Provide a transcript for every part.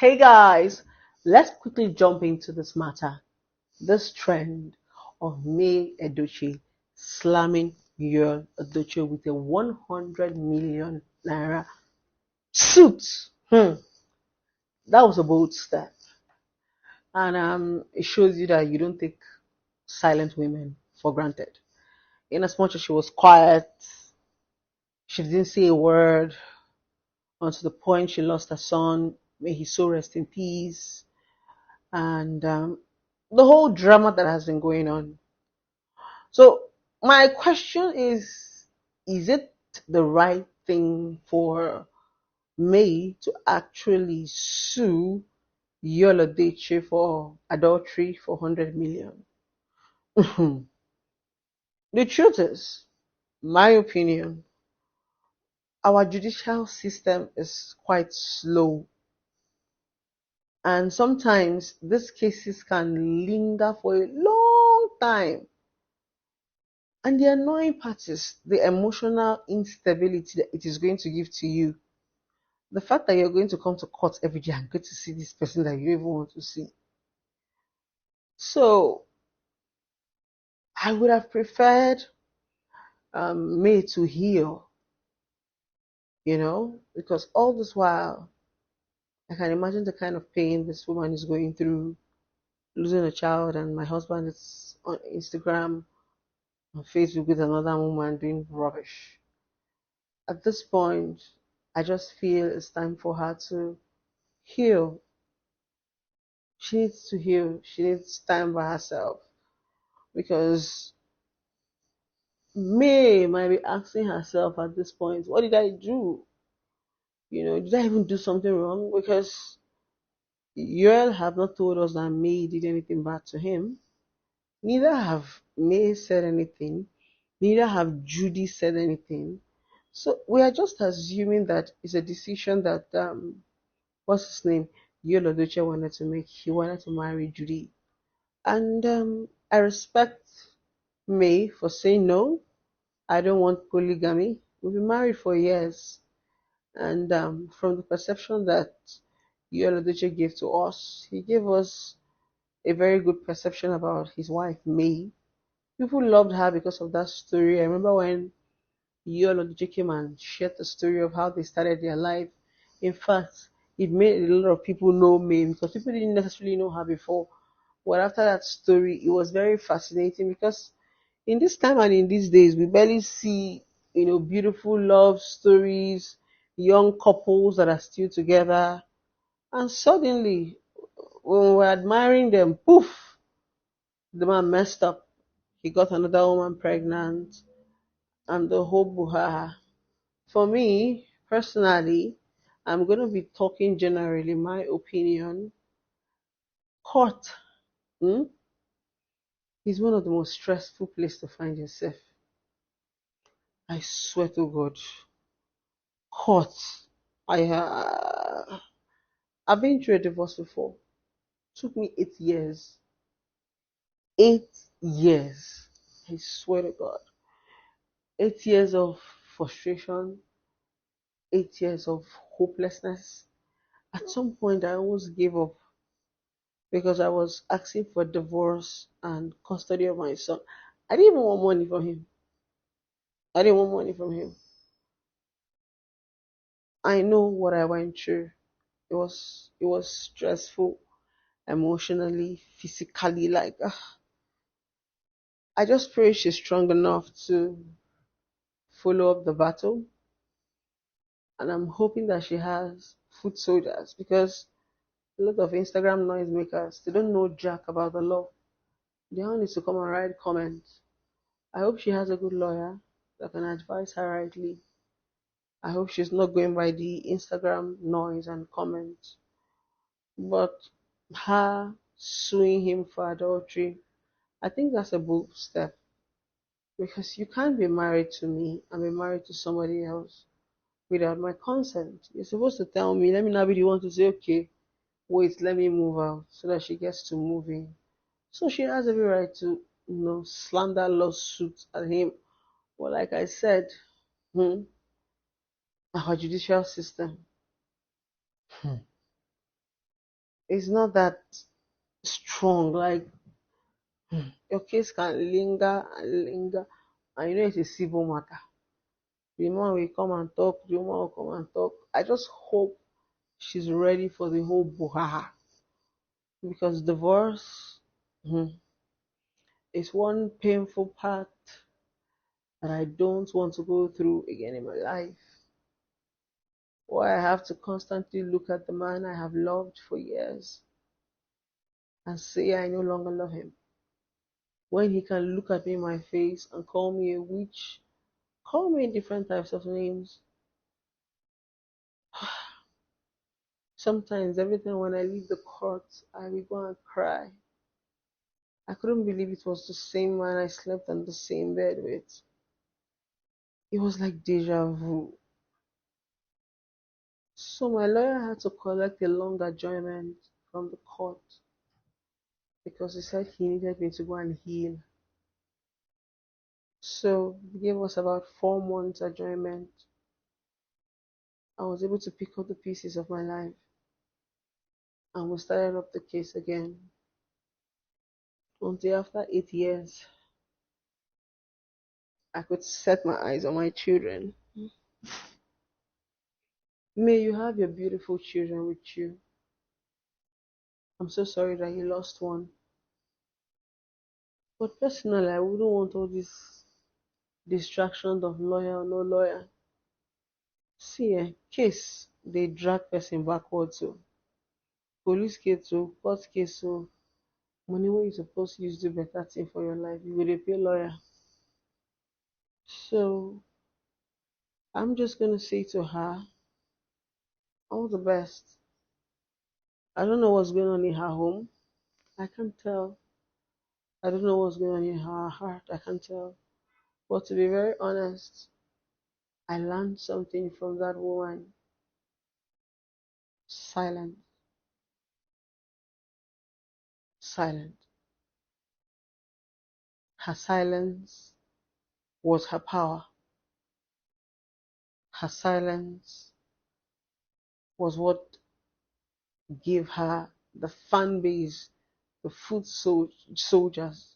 Hey guys, let's quickly jump into this matter. This trend of May Edochie slamming your Edochie with a 100 million naira suit. That was a bold step. And it shows you that you don't take silent women for granted. In as much as she was quiet, she didn't say a word until the point she lost her son. May he so rest in peace. And the whole drama that has been going on. So my question is it the right thing for May to actually sue Yola Deche for adultery for 100 million? The truth is, my opinion, our judicial system is quite slow. And sometimes these cases can linger for a long time. And the annoying part is the emotional instability that it is going to give to you. The fact that you're going to come to court every day and get to see this person that you don't even want to see. So I would have preferred May to heal, because all this while I can imagine the kind of pain this woman is going through, losing a child, and my husband is on Instagram, on Facebook with another woman doing rubbish. At this point, I just feel it's time for her to heal. She needs to heal. She needs time by herself because May might be asking herself at this point, what did I do? Did I even do something wrong? Because Yoel have not told us that May did anything bad to him. Neither have May said anything. Neither have Judy said anything. So we are just assuming that it's a decision that what's his name? Yoel Odoche wanted to make. He wanted to marry Judy. And I respect May for saying no. I don't want polygamy. We've been married for years. And from the perception that Yoel Odoche gave to us, he gave us a very good perception about his wife, May. People loved her because of that story. I remember when Yoel Odoche came and shared the story of how they started their life. In fact, it made a lot of people know May because people didn't necessarily know her before. But after that story, it was very fascinating because in this time and in these days, we barely see, beautiful love stories, young couples that are still together. And suddenly, when we're admiring them, poof, the man messed up. He got another woman pregnant and the whole buhaha. For me, personally, I'm going to be talking generally, my opinion. Court hmm, is one of the most stressful places to find yourself. I swear to God. Court. I've been through a divorce before. Took me 8 years. 8 years. I swear to God. 8 years of frustration. 8 years of hopelessness. At some point, I almost gave up because I was asking for divorce and custody of my son. I didn't even want money from him. I didn't want money from him. I know what I went through. It was stressful emotionally, physically. Like I just pray she's strong enough to follow up the battle, and I'm hoping that she has foot soldiers because a lot of Instagram noise makers they don't know jack about the law. They all need to come and write comments. I hope she has a good lawyer that can advise her rightly. I hope she's not going by the Instagram noise and comments. But her suing him for adultery, I think that's a bold step because you can't be married to me and be married to somebody else without my consent. You're supposed to tell me, let me not be the one to say, okay, wait, let me move out so that she gets to move in. So she has every right to, slander lawsuit at him. But like I said, hmm, our judicial system, It's not that strong. Like your case can linger and linger, and you know it's a civil matter. The man will come and talk, the woman will come and talk. I just hope she's ready for the whole buhaha, because divorce is one painful part that I don't want to go through again in my life. Why I have to constantly look at the man I have loved for years and say I no longer love him. When he can look at me in my face and call me a witch, call me different types of names. Sometimes, every time when I leave the court, I will go and cry. I couldn't believe it was the same man I slept on the same bed with. It was like deja vu. So my lawyer had to collect a long adjournment from the court because he said he needed me to go and heal. So he gave us about 4 months adjournment. I was able to pick up the pieces of my life and we started up the case again. Until after 8 years, I could set my eyes on my children. May you have your beautiful children with you. I'm so sorry that you lost one. But personally, I wouldn't want all this distraction of lawyer or no lawyer. See, case they drag person backwards. So police case, so court case, so money wey you suppose use do better thing for your life, you go dey pay lawyer. So I'm just gonna say to her, all the best. I don't know what's going on in her home. I can't tell. I don't know what's going on in her heart. I can't tell. But to be very honest, I learned something from that woman. Silent, silent. Her silence was her power. Her silence was what gave her the fan base, the soldiers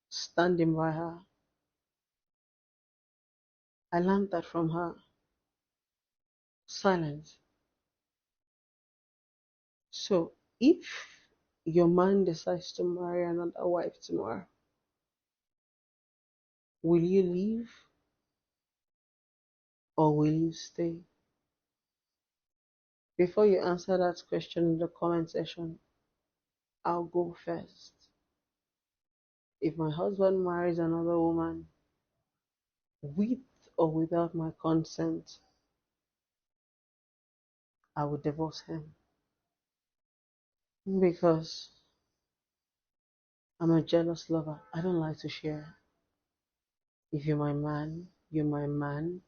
standing by her. I learned that from her. Silence. So if your man decides to marry another wife tomorrow, will you leave or will you stay? Before you answer that question in the comment section, I'll go first. If my husband marries another woman with or without my consent, I would divorce him because I'm a jealous lover. I don't like to share. If you're my man, you're my man.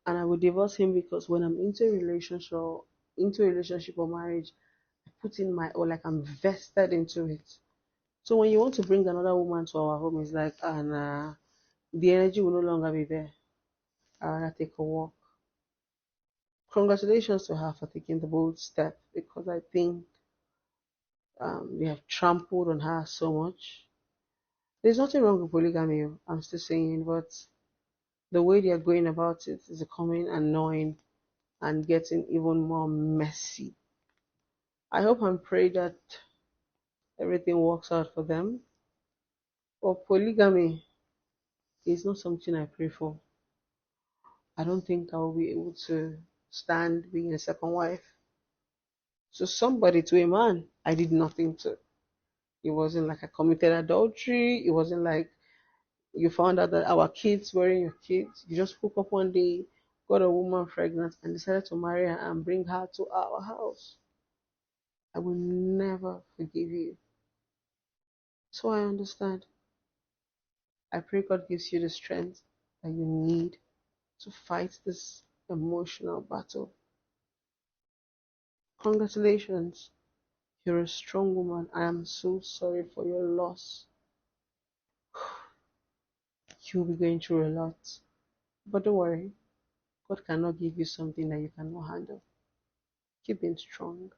And I would divorce him because when I'm into a relationship or marriage, I put in my all, like I'm vested into it. So when you want to bring another woman to our home, it's like, and the energy will no longer be there. I rather take a walk. Congratulations to her for taking the bold step because I think they have trampled on her so much. There's nothing wrong with polygamy, I'm still saying, but the way they are going about it is becoming annoying and getting even more messy. I hope and pray that everything works out for them. But polygamy is not something I pray for. I don't think I will be able to stand being a second wife. So somebody to a man, I did nothing to. It wasn't like I committed adultery. It wasn't like you found out that our kids weren't your kids. You just woke up one day, got a woman pregnant, and decided to marry her and bring her to our house. I will never forgive you. So I understand. I pray God gives you the strength that you need to fight this emotional battle. Congratulations. You're a strong woman. I am so sorry for your loss. You'll be going through a lot. But don't worry, God cannot give you something that you cannot handle. Keep being strong.